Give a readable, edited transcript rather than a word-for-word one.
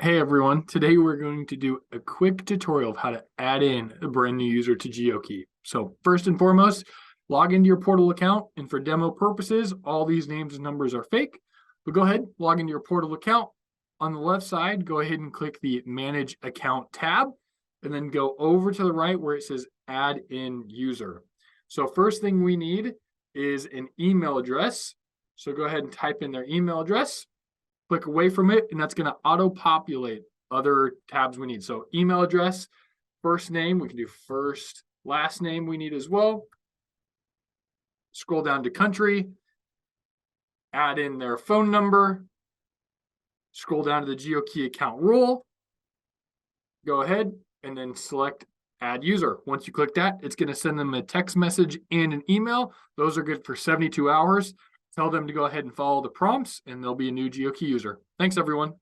Hey everyone, today we're going to do a quick tutorial of how to add in a brand new user to Geokey. So first and foremost, log into your portal account, and for demo purposes, all these names and numbers are fake. But go ahead, log into your portal account. On the left side, go ahead and click the Manage Account tab, and then go over to the right where it says Add in User. So first thing we need is an email address. So go ahead and type in their email address. Click away from it, and that's going to auto-populate other tabs we need. So email address, first name, we can do first, last name we need as well. Scroll down to country, add in their phone number, scroll down to the Geokey account rule, go ahead and then select add user. Once you click that, it's going to send them a text message and an email. Those are good for 72 hours. Tell them to go ahead and follow the prompts, and they'll be a new Geokey user. Thanks, everyone.